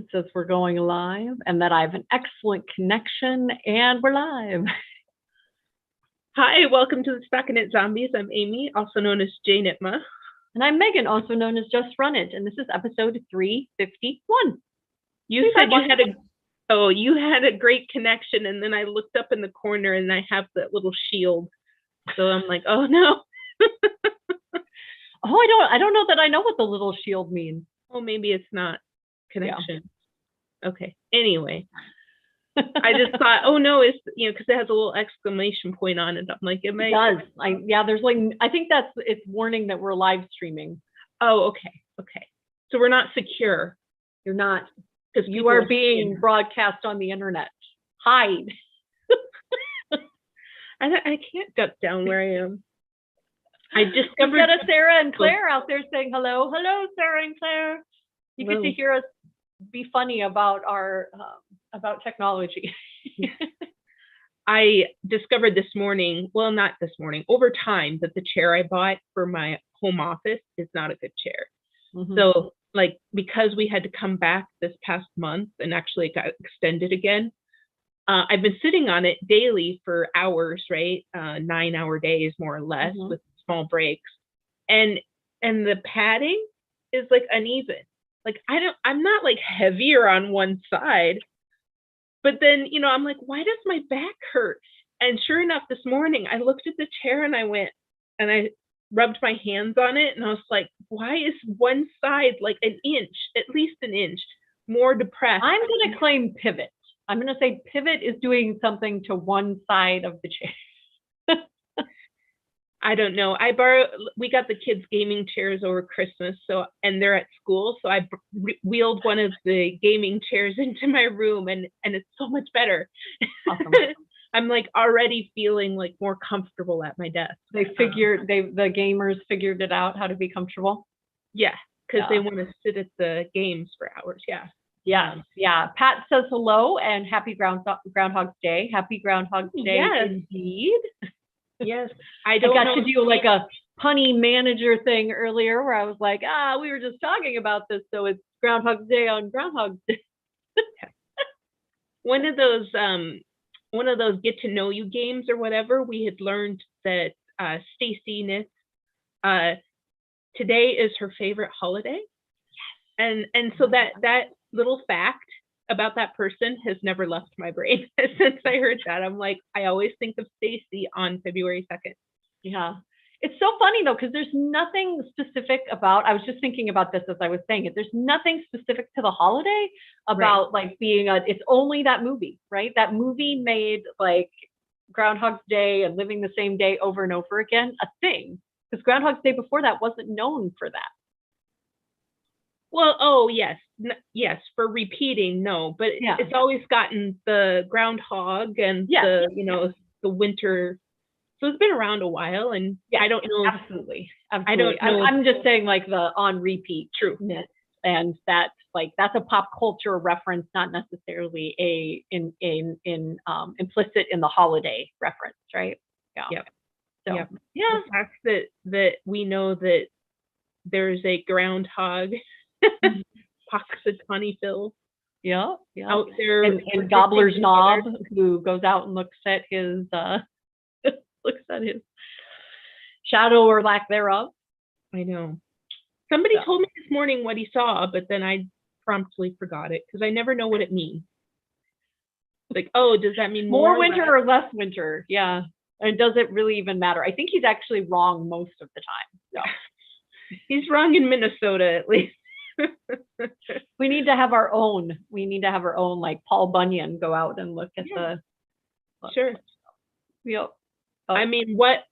It says we're going live and that I have an excellent connection and we're live. Hi, welcome to the StockinetteZombies. I'm Amy, also known as Jane Itma. And I'm Megan, also known as Just Run It. And this is episode 351. You said you had a great connection, and then I looked up in the corner and I have that little shield. So I'm like, oh no. I don't know that I know what the little shield means. Oh, maybe it's not connection. Yeah. Okay. Anyway. I just thought, oh no, it's because it has a little exclamation point on it. I'm like, it does. There's I think it's warning that we're live streaming. Oh, okay. So we're not secure. You're not, because you are being broadcast on the internet. Hide. I can't duck down where I am. I discovered we've got a Sarah and Claire out there saying hello. Hello, Sarah and Claire. You get to hear us be funny about our about technology. I discovered this morning, well, not this morning, over time, that the chair I bought for my home office is not a good chair. Mm-hmm. So because we had to come back this past month and actually it got extended again, I've been sitting on it daily for hours, right? 9-hour days, more or less, mm-hmm. with small breaks. And the padding is uneven. I'm not heavier on one side, but then, I'm like, why does my back hurt? And sure enough, this morning I looked at the chair and I went and I rubbed my hands on it and I was like, why is one side an inch, at least an inch, more depressed? I'm going to claim pivot. I'm going to say pivot is doing something to one side of the chair. I don't know. We got the kids gaming chairs over Christmas, and they're at school. So I wheeled one of the gaming chairs into my room and it's so much better. Awesome. I'm already feeling more comfortable at my desk. The gamers figured it out how to be comfortable. Yeah. Because they want to sit at the games for hours. Yeah. Yeah. Pat says hello and happy Groundhog's Day. Happy Groundhog's Day. Yes. Indeed. Yes, I got to do a punny manager thing earlier where I was like, we were just talking about this, so it's Groundhog's Day on Groundhog's Day. One of those get to know you games or whatever. We had learned that Stacy knits. Today is her favorite holiday, and so that little fact about that person has never left my brain since I heard that. I'm like, I always think of Stacy on February 2nd. Yeah. It's so funny though, because there's nothing specific about, I was just thinking about this as I was saying it, there's nothing specific to the holiday about being it's only that movie, right? That movie made Groundhog's Day and living the same day over and over again a thing, because Groundhog's Day before that wasn't known for that. Well, yes, for repeating, no, but it's always gotten the groundhog and the winter. So it's been around a while, and I don't know. Absolutely. I don't know. I'm just saying the on repeat trueness, and that's a pop culture reference, not necessarily implicit in the holiday reference, right? Yeah. Yep. So the fact that we know that there's a groundhog. Puxatawny out there, and Gobbler's Knob, who goes out and looks at his shadow or lack thereof. I know. Somebody told me this morning what he saw, but then I promptly forgot it because I never know what it means. Does that mean more winter or less winter? Yeah, and does it really even matter? I think he's actually wrong most of the time. So. He's wrong in Minnesota, at least. We need to have our own. Paul Bunyan go out and look at the. Sure. Yep. I mean, what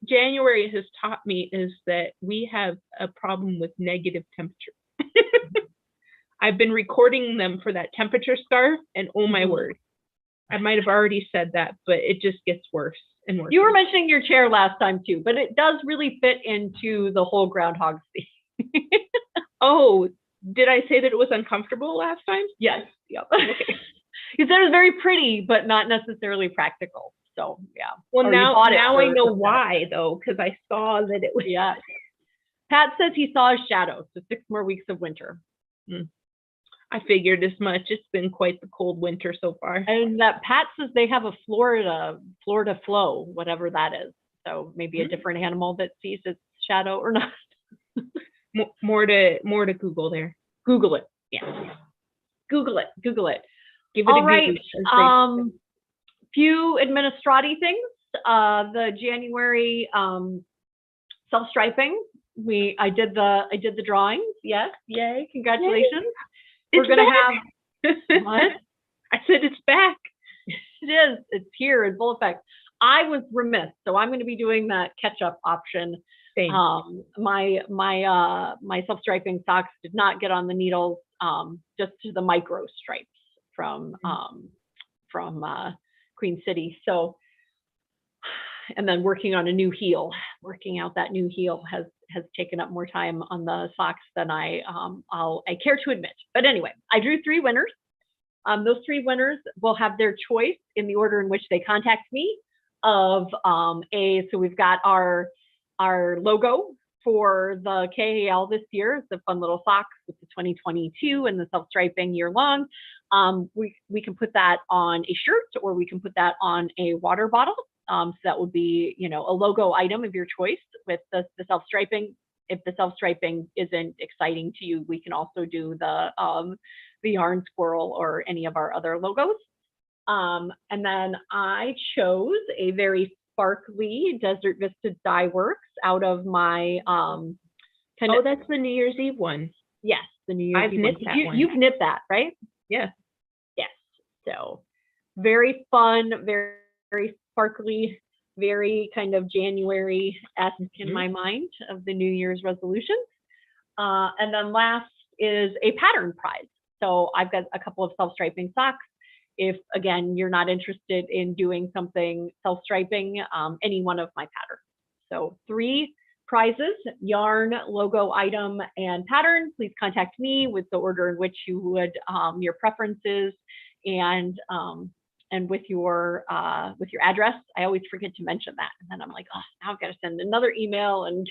January has taught me is that we have a problem with negative temperature. I've been recording them for that temperature scarf, and oh my word, I might have already said that, but it just gets worse and worse. You were mentioning your chair last time too, but it does really fit into the whole groundhog thing. Oh, did I say that it was uncomfortable last time? Yes. Yep. Okay. You said it was very pretty, but not necessarily practical. So yeah. Well, now I know why though, because I saw that it was. Yeah. Pat says he saw a shadow, so 6 more weeks of winter. I figured as much. It's been quite the cold winter so far. And that Pat says they have a Florida flow, whatever that is. So maybe a different animal that sees its shadow or not. More to Google there. Google it. Yeah. Google it. Give it All a right. Google. Few administrati things. The January self-striping. I did the drawings. Yes. Yay. Congratulations. Yay. We're gonna have what? I said it's back. It is. It's here in full effect. I was remiss, so I'm going to be doing that catch-up option. Same. My self-striping socks did not get on the needles, just to the micro stripes from Queen City. So, and then working out that new heel has taken up more time on the socks than I care to admit. But anyway, I drew 3 winners. Those 3 winners will have their choice in the order in which they contact me. So we've got our logo for the KAL this year. It's a fun little socks with the 2022 and the self-striping year long. We can put that on a shirt, or we can put that on a water bottle. So that would be, a logo item of your choice with the self-striping. If the self-striping isn't exciting to you, we can also do the yarn squirrel or any of our other logos. And then I chose a very sparkly Desert Vista Dye Works out of my that's the New Year's Eve one. Yes, the New Year's I've Eve knit one. that one. You've knit that, right? Yeah. Yes. So very fun, very, very sparkly, very kind of January-esque in my mind of the New Year's resolutions. And then last is a pattern prize. So I've got a couple of self-striping socks. If, again, you're not interested in doing something self-striping, any one of my patterns. So 3 prizes: yarn, logo item, and pattern. Please contact me with the order in which you would, your preferences, and with your address. I always forget to mention that, and then I'm like, oh, now I've got to send another email and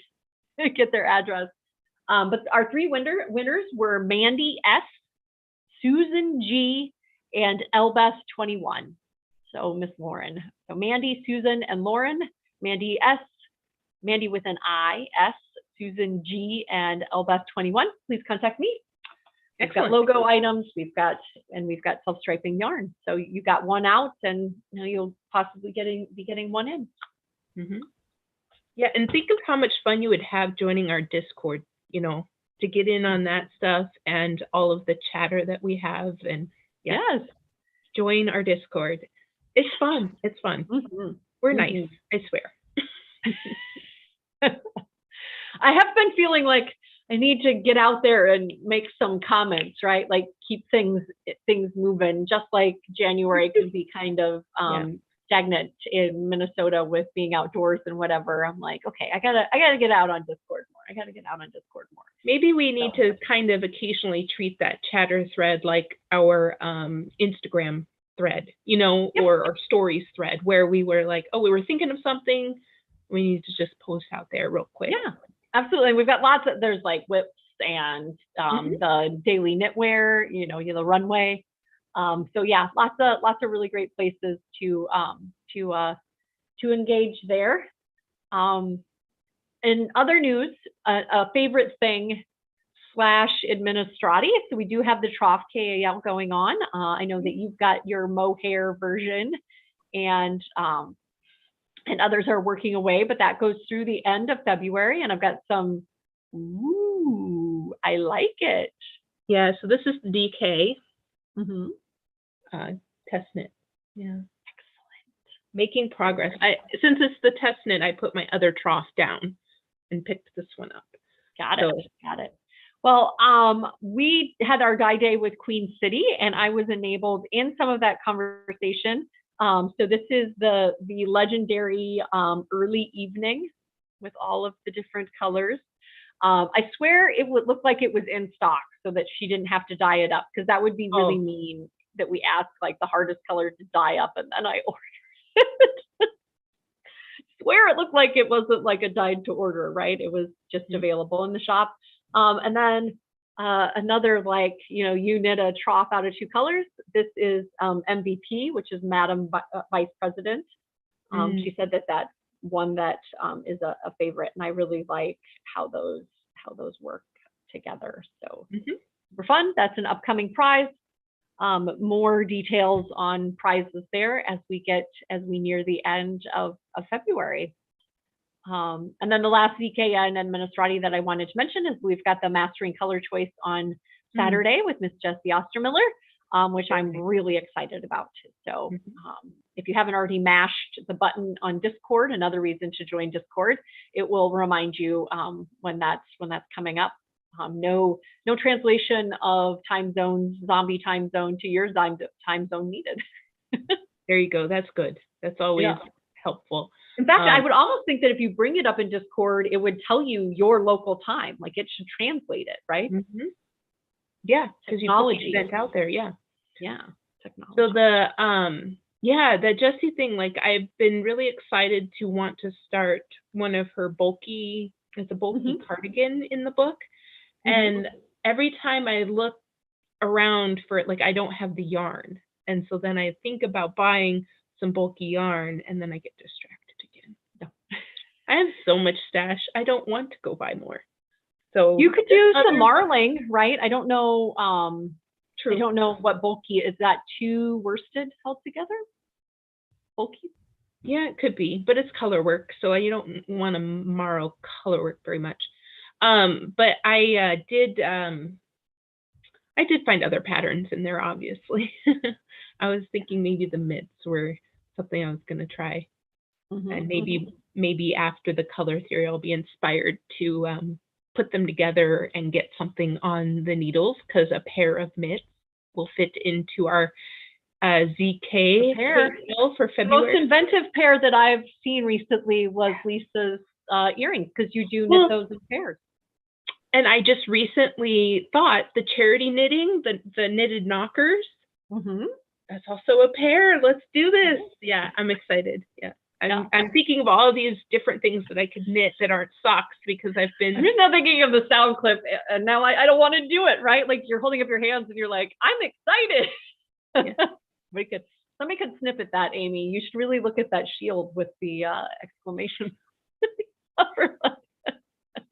get their address. But our 3 winners were Mandy S, Susan G, and Elbeth21. So Miss Lauren. So Mandy, Susan, and Lauren. Mandy S, Mandy with an I, S, Susan G, and Elbeth21. Please contact me. We've got logo items. We've got self-striping yarn. So you got one out, and you'll possibly be getting one in. Mm-hmm. Yeah, and think of how much fun you would have joining our Discord. To get in on that stuff and all of the chatter that we have, and yes, join our Discord. It's fun. It's fun. Mm-hmm. We're nice. I swear. I have been feeling like I need to get out there and make some comments, right? Like keep things moving. Just like January can be kind of stagnant in Minnesota with being outdoors and whatever. I'm like, okay, I gotta get out on Discord more. Maybe we need to kind of occasionally treat that chatter thread like our Instagram thread, or our stories thread, where we were like, oh, we were thinking of something, we need to just post out there real quick. Yeah, absolutely. We've got there's like whips and the daily knitwear, the runway. So yeah, lots of really great places to engage there. In other news, a favorite thing / administrati. So we do have the Trough KAL going on. I know that you've got your mohair version, and others are working away, but that goes through the end of February, and I've got some. Ooh, I like it. Yeah. So this is the DK. Mm-hmm. Test knit. Yeah. Excellent. Making progress. Since it's the test knit, I put my other trough down and picked this one up. Got it. Well, we had our dye day with Queen City, and I was enabled in some of that conversation. So this is the legendary early evening with all of the different colors. I swear it would look like it was in stock so that she didn't have to dye it up, because that would be really mean that we asked like the hardest color to dye up and then I ordered it. Swear it looked like it wasn't like a dyed to order, right? It was just available in the shop. And then Another, like, you knit a trough out of two colors. This is MVP, which is Madam Vice President. She said that one that is a favorite, and I really like how those work together. So super fun. That's an upcoming prize. More details on prizes there as we near the end of February. And then the last VKN Administrati that I wanted to mention is we've got the Mastering Color Choice on Saturday with Miss Jessie Ostermiller, which I'm really excited about. So if you haven't already mashed the button on Discord, another reason to join Discord, it will remind you when that's coming up. No translation of time zones, zombie time zone to your time zone needed. There you go. That's good. That's always helpful. In fact, I would almost think that if you bring it up in Discord, it would tell you your local time. Like, it should translate it, right? Yeah, because you put the event out there. Yeah. Technology. So the Jessie thing, like, I've been really excited to want to start one of her bulky cardigan in the book. And every time I look around for it, like, I don't have the yarn. And so then I think about buying some bulky yarn, and then I get distracted again. No. I have so much stash. I don't want to go buy more. So you could do some marling, right? I don't know. True. I don't know what bulky is. That 2 worsted held together? Bulky? Yeah, it could be, but it's color work, so you don't want to marl color work very much. But I did find other patterns in there, obviously. I was thinking maybe the mitts were something I was going to try. And maybe after the color theory, I'll be inspired to put them together and get something on the needles, because a pair of mitts will fit into our ZK pair for February. The most inventive pair that I've seen recently was Lisa's earrings, because you do knit those in pairs. And I just recently thought the charity knitting, the knitted knockers, that's also a pair. Let's do this. Yeah, I'm excited. Yeah. I'm thinking of all these different things that I could knit that aren't socks, because I'm just now thinking of the sound clip, and now I don't want to do it, right? Like, you're holding up your hands and you're like, I'm excited. Yeah. Somebody could snippet that, Amy. You should really look at that shield with the exclamation.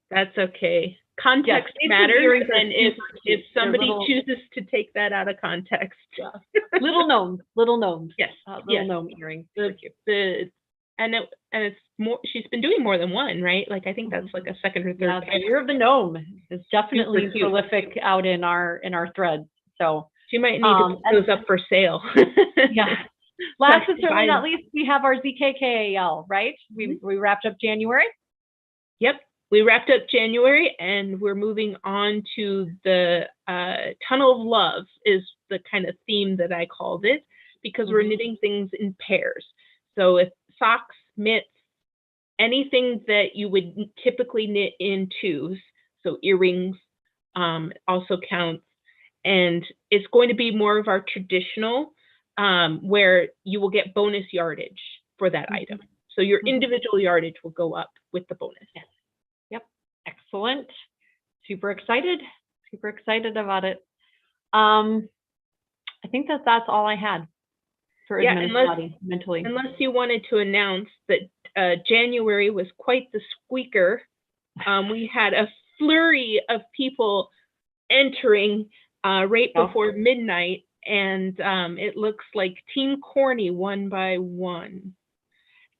That's okay. Context matters, and if somebody chooses to take that out of context. Little gnomes. Yes. Little gnome earrings. And it's more. She's been doing more than one, right? Like, I think that's like a second or third. The Year of the Gnome is definitely prolific out in our threads. So she might need to put those up for sale. Last but certainly not least, we have our ZKKAL, right? We wrapped up January. Yep. We wrapped up January, and we're moving on to the Tunnel of Love is the kind of theme that I called it, because we're knitting things in pairs. So if socks, mitts, anything that you would typically knit in 2s, so earrings also counts. And it's going to be more of our traditional, where you will get bonus yardage for that item. So your individual yardage will go up with the bonus. Yep. Excellent. Super excited about it. I think that's all I had for mentally. Unless you wanted to announce that January was quite the squeaker. We had a flurry of people entering right before midnight, and it looks like Team Corny won by 1.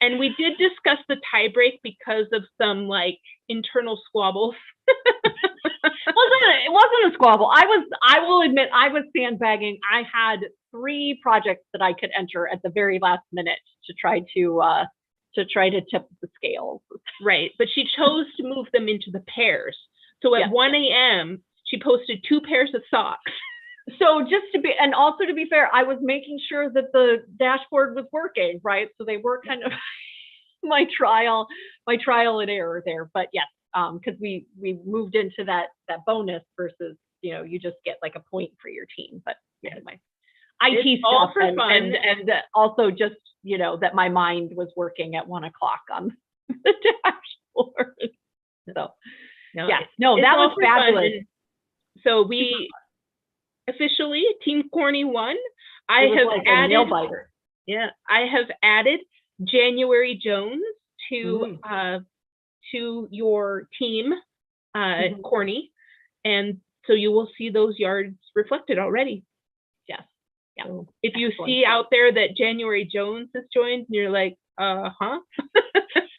And we did discuss the tiebreak because of some like internal squabbles. It wasn't a squabble. I will admit, I was sandbagging. I had 3 projects that I could enter at the very last minute to try to tip the scales. Right, but she chose to move them into the pairs. So at 1 a.m., she posted 2 pairs of socks. So to be fair, I was making sure that the dashboard was working, right? So they were kind of my trial and error there. But yes, because we moved into that bonus versus, you just get like a point for your team. But anyway, IT stuff for fun, and also just that my mind was working at 1 o'clock on the dashboard. So that was fabulous. So we officially, Team Corny won. I It was have like a added, nail biter. yeah, I have added January Jones to your team, Corny, and so you will see those yards reflected already. Yes. Yeah. So if you see out there that January Jones has joined, and you're like, huh? I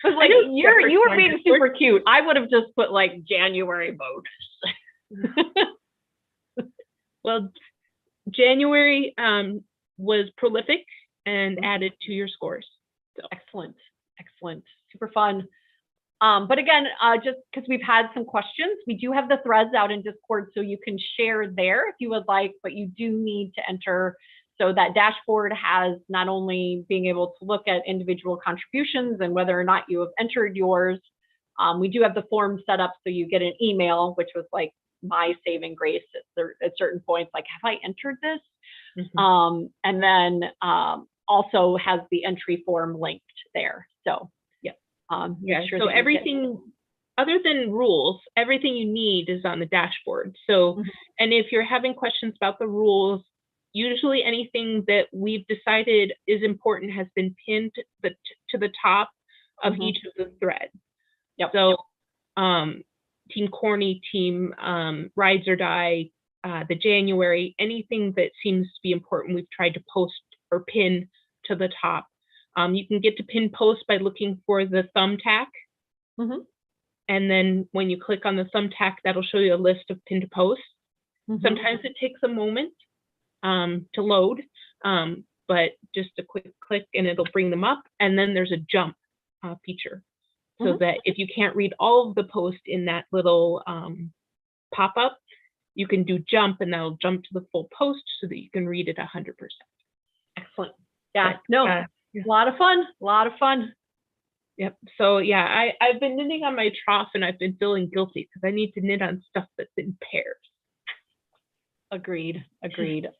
was like, you were being super cute. I would have just put like January bonus. Well, January was prolific and added to your scores. So. Excellent, super fun. But again, just because we've had some questions, we do have the threads out in Discord, so you can share there if you would like, but you do need to enter. So that dashboard has not only being able to look at individual contributions and whether or not you have entered yours. We do have the form set up so you get an email, which was like my saving grace at certain points, like, have I entered this? And then also has the entry form linked there. So so everything other than rules, everything you need is on the dashboard. So, and if you're having questions about the rules, usually anything that we've decided is important has been pinned to the top of each of the threads. So Team Corny, Team Rides or Die, the January, anything that seems to be important, we've tried to post or pin to the top. You can get to pin post by looking for the thumbtack. And then when you click on the thumbtack, that'll show you a list of pinned posts. Sometimes it takes a moment to load, but just a quick click and it'll bring them up. And then there's a jump feature, so that if you can't read all of the posts in that little pop-up, you can do jump and that'll jump to the full post so that you can read it 100%. Excellent. Yeah, a lot of fun. Yep. So yeah, I've been knitting on my trough and I've been feeling guilty because I need to knit on stuff that's in pairs. Agreed.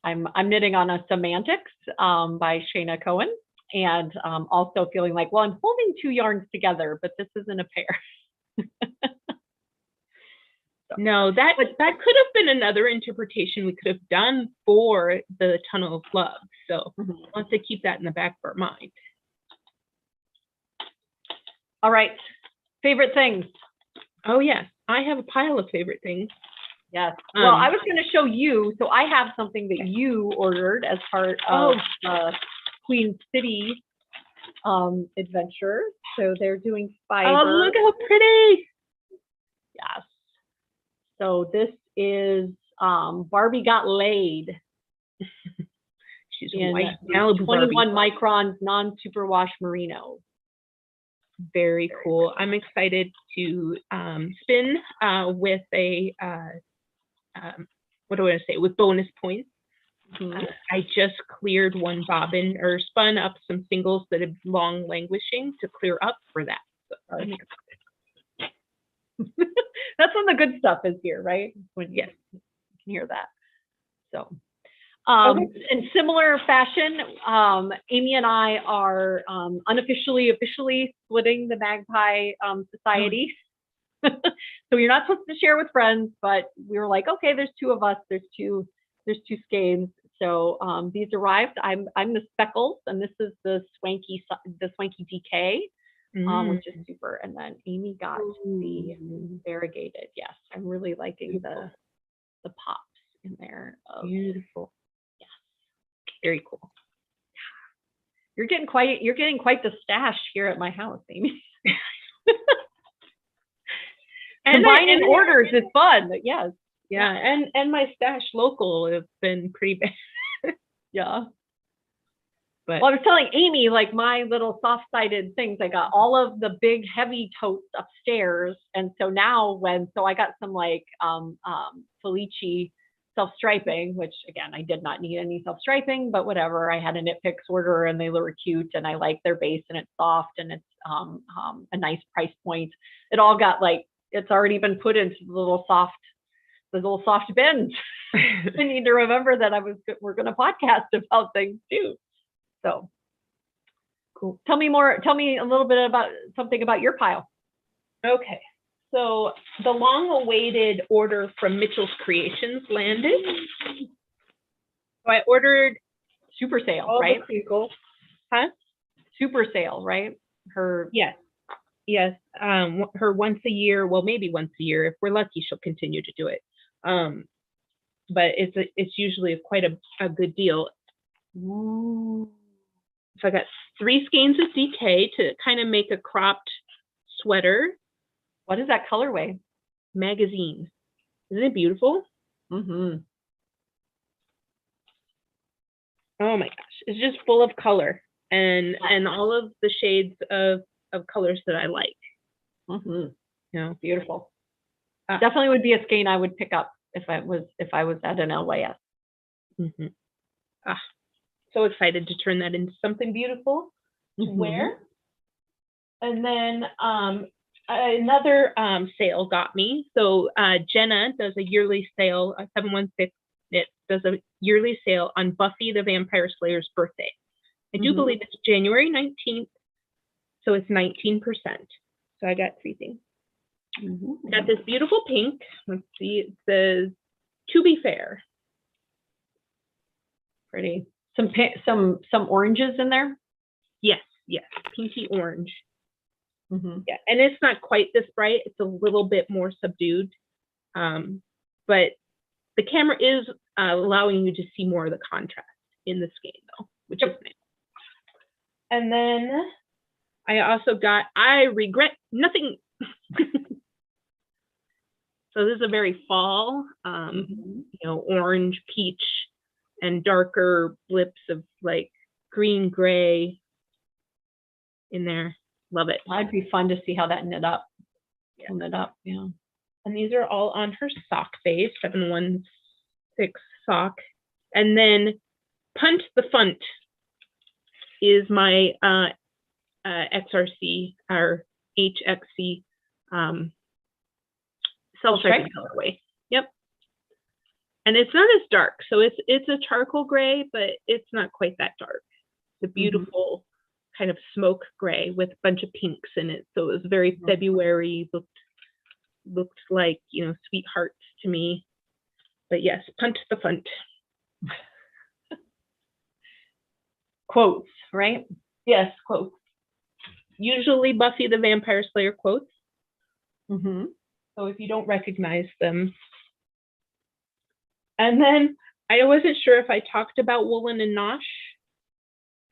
I'm knitting on a Semantics by Shayna Cohen, and also feeling like, well, I'm holding two yarns together, but this isn't a pair. No, that could have been another interpretation we could have done for the Tunnel of Love. So let's keep that in the back of our mind. All right, favorite things. Oh yes, I have a pile of favorite things. Yes. Well, I was going to show you. So I have something that you ordered as part of Queen City adventure. So they're doing fiber. Oh, look how pretty! Yes. So this is Barbie Got Laid. She's in white Malibu 21 microns non-superwash merino. Very cool. I'm excited to spin with a what do I want to say, with bonus points. I just cleared one bobbin, or spun up some singles that have long languishing to clear up for that. So, that's when the good stuff is here, right? When you can hear that. So in similar fashion, Amy and I are officially splitting the Magpie Society. So you're not supposed to share with friends, but we were like, okay, there's two of us, there's two skeins. So these arrived. I'm the Speckles, and this is the swanky DK, which is super. And then Amy got the variegated. Yes, I'm really liking the pops in there. Beautiful. Yes, very cool. You're getting quite the stash here at my house, Amy. Combining orders is fun, but yes. Yeah, and my stash local have been pretty bad. Yeah. But well, I was telling Amy, like, my little soft-sided things, I got all of the big heavy totes upstairs. And so now so I got some like Felici self-striping, which again, I did not need any self-striping, but whatever. I had a Knit Picks order and they were cute and I like their base and it's soft and it's a nice price point. It all got like, it's already been put into the little soft bins. I need to remember that we're going to podcast about things too. So cool. Tell me a little bit about something about your pile. Okay. So the long-awaited order from Mitchell's Creations landed. So I ordered Super sale, all right? the Kriegel. Huh? Super sale, right? Her. Yes. Yes. Her once a year, well, maybe once a year. If we're lucky, she'll continue to do it. But it's usually quite a good deal. Ooh. So I got 3 skeins of DK to kind of make a cropped sweater. What is that colorway? Magazine. Isn't it beautiful? Mm-hmm. Oh my gosh, it's just full of color and all of the shades of colors that I like. Mm-hmm. You know, Beautiful. Definitely would be a skein I would pick up if I was at an LYS. Mm-hmm. So excited to turn that into something beautiful to wear. And then another sale got me. So Jenna does a yearly sale, 716 Knit does a yearly sale on Buffy the Vampire Slayer's birthday. I do believe it's January 19th, so it's 19%. So I got 3 things. Got this beautiful pink. Let's see, it says, "To be fair." Pretty. Some oranges in there. Yes, pinky orange. Yeah, and it's not quite this bright. It's a little bit more subdued, but the camera is allowing you to see more of the contrast in the skein, though, which is nice. And then I also got I Regret Nothing. So this is a very fall, orange, peach, and darker blips of like green, gray in there. Love it. That'd be fun to see how that knit up. Knit up, yeah. And these are all on her sock base, 716 sock. And then Punt the Funt is my XRC or HXC self-striping colorway. Yep. And it's not as dark, so it's a charcoal gray, but it's not quite that dark. It's a beautiful kind of smoke gray with a bunch of pinks in it. So it was very February, looked like, sweethearts to me. But yes, Punt the Funt. Quotes, right? Yes, quotes. Usually Buffy the Vampire Slayer quotes. So if you don't recognize them. And then I wasn't sure if I talked about Woolen and Nosh.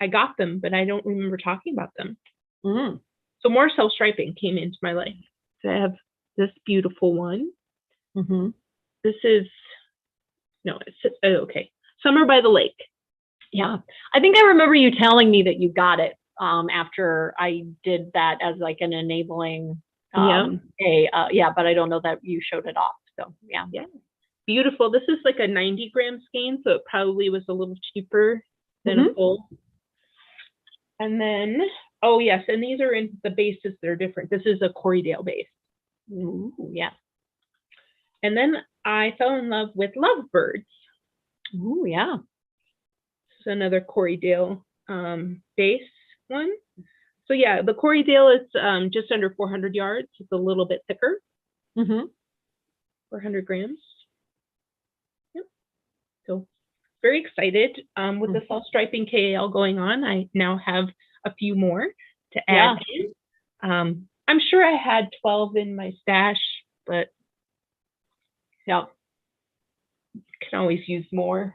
I got them, but I don't remember talking about them. So more self-striping came into my life. So I have this beautiful one. This is, okay. Summer by the Lake. Yeah. I think I remember you telling me that you got it after I did that as like an enabling but I don't know that you showed it off. So yeah. Beautiful. This is like a 90-gram skein, so it probably was a little cheaper than a full. And then, oh yes, and these are in the bases that are different. This is a Corriedale base. Yeah. And then I fell in love with Lovebirds. Yeah. This is another Corriedale base one. So yeah, the Corriedale is just under 400 yards. It's a little bit thicker. 400 grams. Yep. So very excited with the self-striping KAL going on. I now have a few more to add in. I'm sure I had 12 in my stash, but can always use more.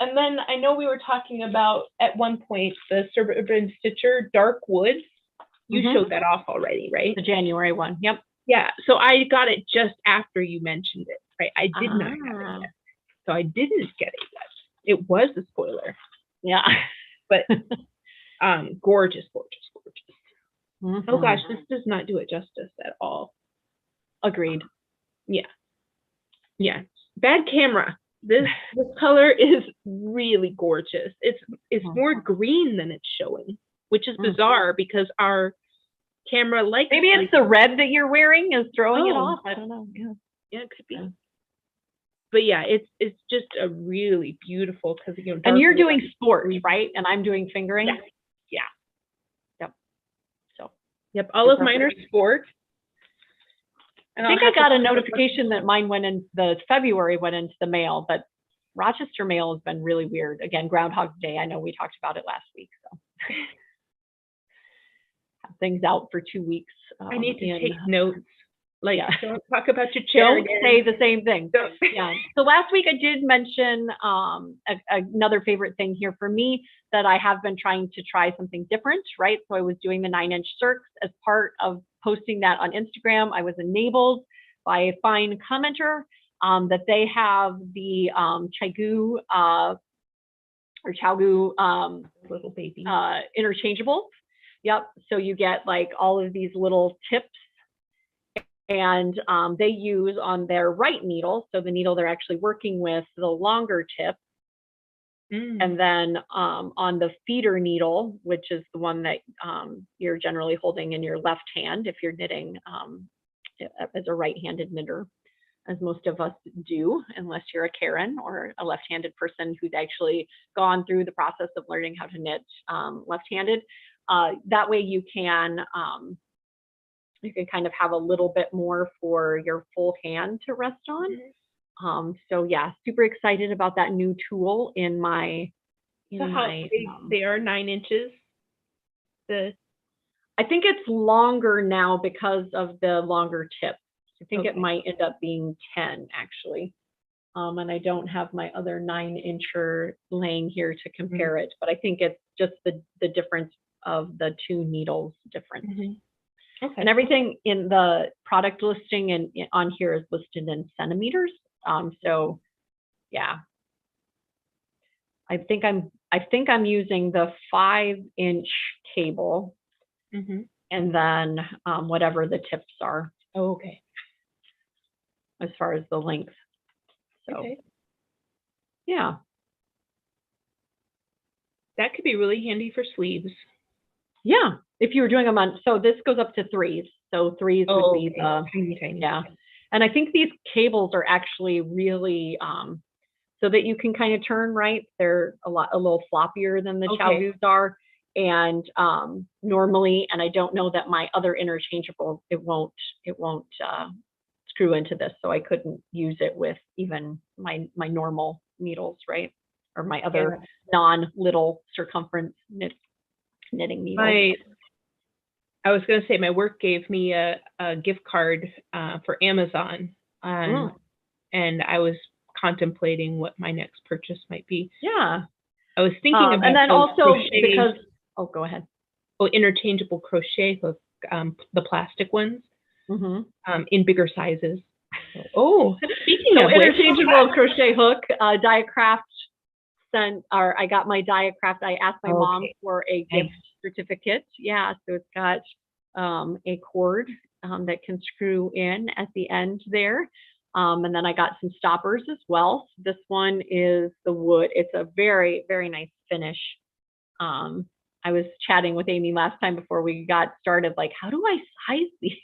And then I know we were talking about at one point the Suburban Stitcher Dark Woods. You showed that off already, right? The January one. Yep. Yeah. So I got it just after you mentioned it, right? I did not have it yet. So I didn't get it yet. It was a spoiler. Yeah. But gorgeous, gorgeous, gorgeous. Oh gosh, this does not do it justice at all. Agreed. Yeah. Bad camera. This color is really gorgeous. It's more green than it's showing, which is bizarre because our camera maybe it's the red that you're wearing is throwing it off. I don't know. Yeah, it could be. But yeah, it's just a really beautiful because and you're doing sport, right? And I'm doing fingering. Yeah. Yep. So all of mine are sport. I think I got a notification that mine went in, the February went into the mail, but Rochester mail has been really weird. Again, Groundhog Day. I know we talked about it last week. So have things out for 2 weeks. I need to take notes. Like, yeah. Don't talk about your chair. Don't say the same thing. Yeah. So last week I did mention another favorite thing here for me that I have been trying to try something different, right? So I was doing the 9-inch circs as part of posting that on Instagram. I was enabled by a fine commenter that they have the Chigu or Chaogu Little baby interchangeable. Yep. So you get like all of these little tips. And they use on their right needle, so the needle they're actually working with, the longer tip. And then on the feeder needle, which is the one that you're generally holding in your left hand if you're knitting as a right-handed knitter, as most of us do, unless you're a Karen or a left-handed person who's actually gone through the process of learning how to knit left-handed. That way you can kind of have a little bit more for your full hand to rest on. So yeah, super excited about that new tool in my. They are 9 inches. I think it's longer now because of the longer tip. I think it might end up being 10 actually. And I don't have my other 9-incher laying here to compare it, but I think it's just the difference of the two needles difference. Okay. And everything in the product listing and on here is listed in centimeters. So yeah, I think I'm using the 5-inch cable, and then whatever the tips are. Oh, okay. As far as the length. So yeah, that could be really handy for sleeves. Yeah, if you were doing them on, so this goes up to 3s. So 3s would be the tiny. Yeah, and I think these cables are actually really so that you can kind of turn right. They're a little floppier than the Chaogus are, and normally, and I don't know that my other interchangeable, it won't screw into this, so I couldn't use it with even my normal needles, right, or my other non-little circumference knitting needles. I was going to say my work gave me a gift card for Amazon, and I was contemplating what my next purchase might be. Yeah, I was thinking about, and then also because go ahead. Interchangeable crochet hook, the plastic ones, in bigger sizes. Speaking of interchangeable crochet hook, Diacraft I got my Diacraft. I asked my mom for a gift certificate. Yeah, so it's got a cord that can screw in at the end there. And then I got some stoppers as well. This one is the wood. It's a very, very nice finish. I was chatting with Amy last time before we got started, like, how do I size these?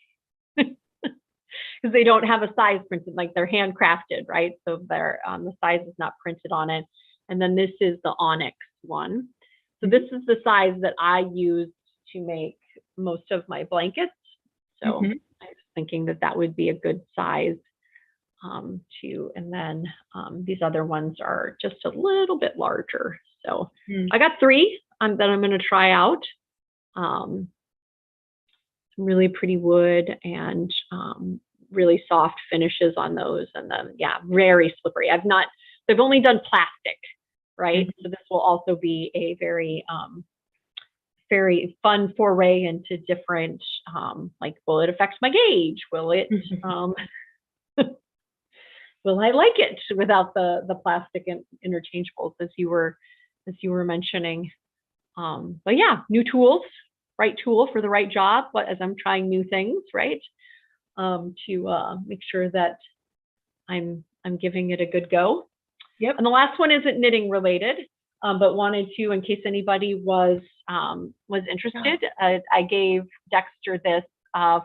Because they don't have a size printed, like they're handcrafted, right? So they're the size is not printed on it. And then this is the onyx one. So this is the size that I use to make most of my blankets. So I was thinking that would be a good size too. And then these other ones are just a little bit larger. So I got 3 that I'm going to try out. Some really pretty wood and really soft finishes on those. And then, yeah, very slippery. They've only done plastic, right? So this will also be a very, very fun foray into different, like, will it affect my gauge? Will it, will I like it without the plastic and interchangeables, as you were mentioning? But yeah, new tools, right tool for the right job. As I'm trying new things, right, to make sure that I'm giving it a good go. Yep. And the last one isn't knitting related, but wanted to, in case anybody was interested, I gave Dexter this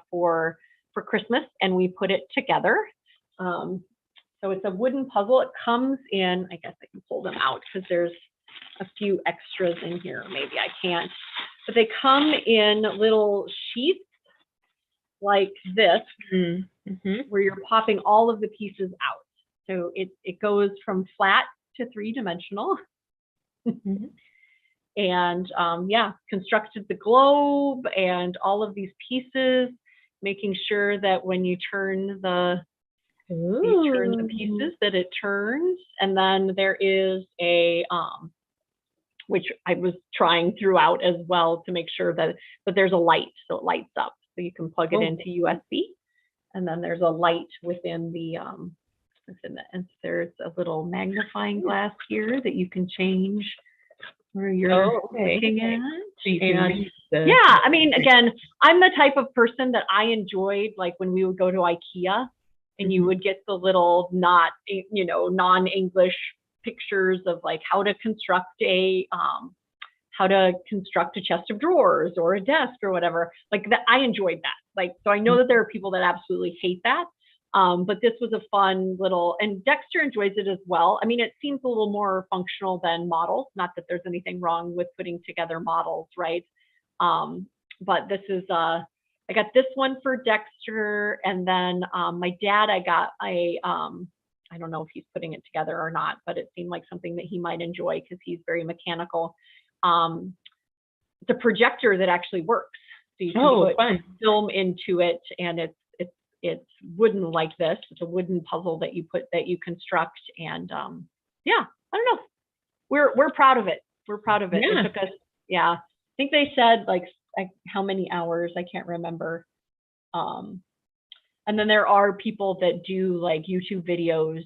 for Christmas, and we put it together. So it's a wooden puzzle. It comes in, I guess I can pull them out because there's a few extras in here. Maybe I can't, but they come in little sheets. like this, Mm-hmm. where you're popping all of the pieces out. So it goes from flat to 3-dimensional. Mm-hmm. And yeah, constructed the globe and all of these pieces, making sure that when you turn the pieces that it turns. And then there is a which I was trying throughout as well to make sure that, but there's a light, so it lights up, so you can plug it into USB. And then there's a light within the and there's a little magnifying glass here that you can change where you're looking at. So you can yeah, I mean, again, I'm the type of person that I enjoyed, like when we would go to IKEA and you would get the little non-English pictures of like how to construct a chest of drawers or a desk or whatever. Like that, I enjoyed that. Like, so I know that there are people that absolutely hate that. But this was a fun little, and Dexter enjoys it as well. I mean, it seems a little more functional than models. Not that there's anything wrong with putting together models, right? But this is, I got this one for Dexter, and then my dad, I got I don't know if he's putting it together or not, but it seemed like something that he might enjoy because he's very mechanical. The projector that actually works. So you can put film into it, and it's wooden like this. It's a wooden puzzle that you construct, and yeah, I don't know. We're proud of it. We're proud of it. Yeah. It took us, I think they said like how many hours, I can't remember. And then there are people that do like YouTube videos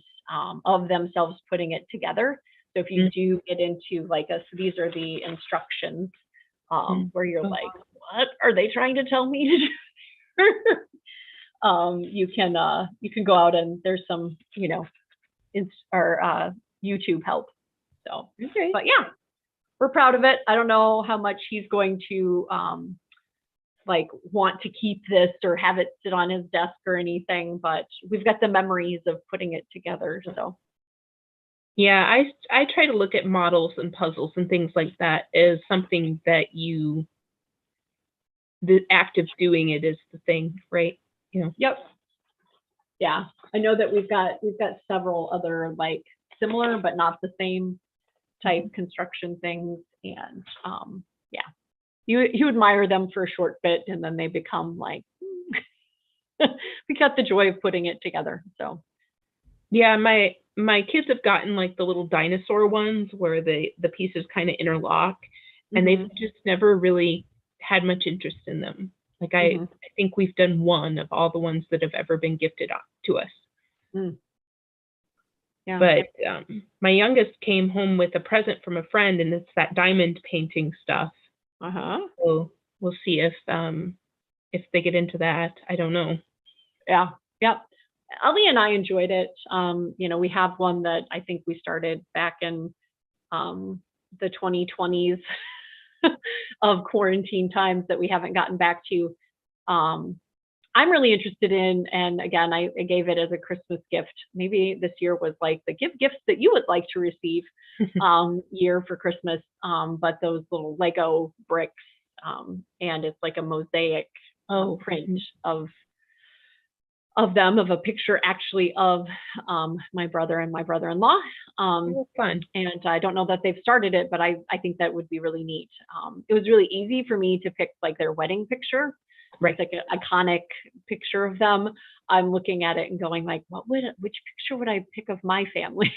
of themselves putting it together. So if you do get into like so these are the instructions where you're like, what are they trying to tell me to do? You can go out and there's some, YouTube help. So, but yeah, we're proud of it. I don't know how much he's going to like want to keep this or have it sit on his desk or anything, but we've got the memories of putting it together. So yeah, I try to look at models and puzzles and things like that as something that the act of doing it is the thing, right? Yep. Yeah, I know that we've got several other like similar but not the same type construction things, and yeah, you admire them for a short bit and then they become like we got the joy of putting it together. So yeah, my kids have gotten like the little dinosaur ones where the pieces kind of interlock, and they've just never really had much interest in them. Like I think we've done one of all the ones that have ever been gifted to us. Yeah. But my youngest came home with a present from a friend, and it's that diamond painting stuff. So we'll see if they get into that. I don't know. Yeah. Yep. Ellie and I enjoyed it. We have one that I think we started back in the 2020s of quarantine times that we haven't gotten back to. I'm really interested in, and again, I gave it as a Christmas gift. Maybe this year was like the give gifts that you would like to receive year for Christmas. But those little Lego bricks, and it's like a mosaic print of them, of a picture actually of my brother and my brother-in-law. Fun. And I don't know that they've started it, but I think that would be really neat. It was really easy for me to pick like their wedding picture. Right. It's like an iconic picture of them. I'm looking at it and going like, which picture would I pick of my family?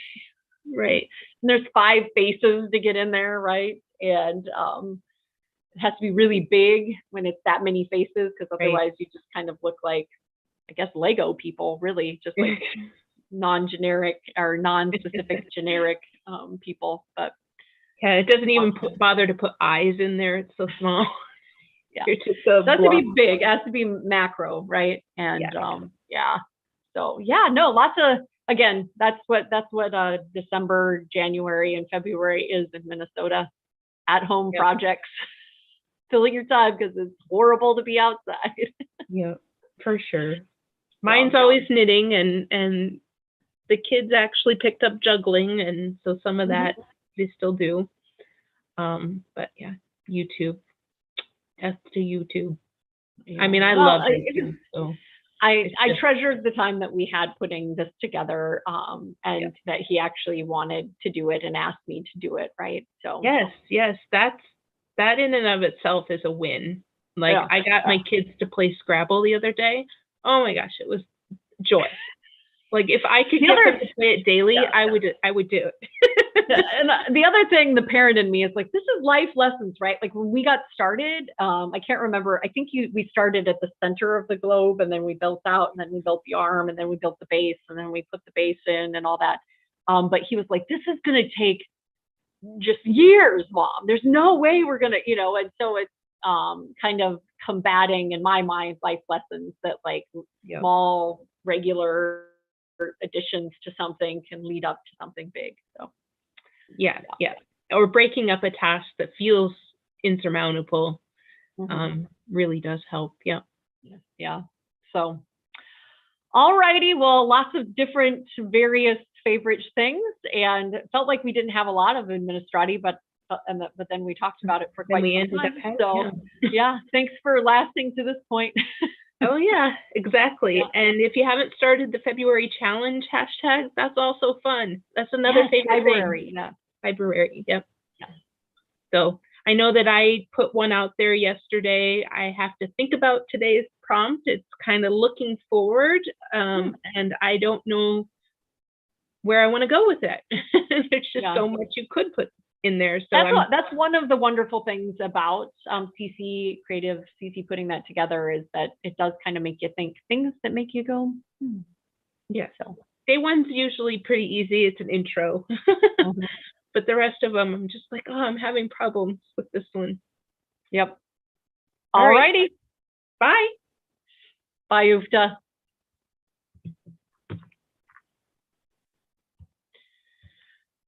Right. And there's 5 faces to get in there, right? And it has to be really big when it's that many faces, because otherwise you just kind of look like, I guess, Lego people, really, just like non-generic or non-specific generic people. But yeah, it doesn't even bother to put eyes in there. It's so small. Yeah, it has to be big. It has to be macro, right? And so yeah, no, lots of, again, that's what December, January, and February is in Minnesota. At home projects, filling your time because it's horrible to be outside. Yeah, for sure. Mine's always knitting, and the kids actually picked up juggling, and so some of that they still do. But yeah, YouTube. That's to YouTube. Yeah. I mean, I love baking, so I treasured the time that we had putting this together, and that he actually wanted to do it and asked me to do it, right? So yes, that in and of itself is a win. Like I got my kids to play Scrabble the other day. Oh my gosh, it was joy. Like if I could get them to play it daily, I would do it. And the other thing, the parent in me is like, this is life lessons, right? Like when we got started, I can't remember. I think we started at the center of the globe, and then we built out, and then we built the arm, and then we built the base, and then we put the base in and all that. But he was like, this is going to take just years, Mom. There's no way we're going to, and so it's kind of combating in my mind life lessons that like small, regular additions to something can lead up to something big. So yeah. Or breaking up a task that feels insurmountable really does help. Yeah. So all righty, well, lots of different various favorite things, and it felt like we didn't have a lot of administrati, but then we talked about it for quite some time. So yeah, thanks for lasting to this point. Oh yeah, exactly. And if you haven't started the February challenge hashtag, that's also fun. That's another favorite thing. February, yep. Yeah. So I know that I put one out there yesterday. I have to think about today's prompt. It's kind of looking forward, and I don't know where I want to go with it. There's just so much you could put in there. So that's one of the wonderful things about CC Creative CC putting that together, is that it does kind of make you think things that make you go, Yeah. So day one's usually pretty easy. It's an intro. But the rest of them, I'm just like, oh, I'm having problems with this one. Yep. All righty. Bye. Bye, Ufta.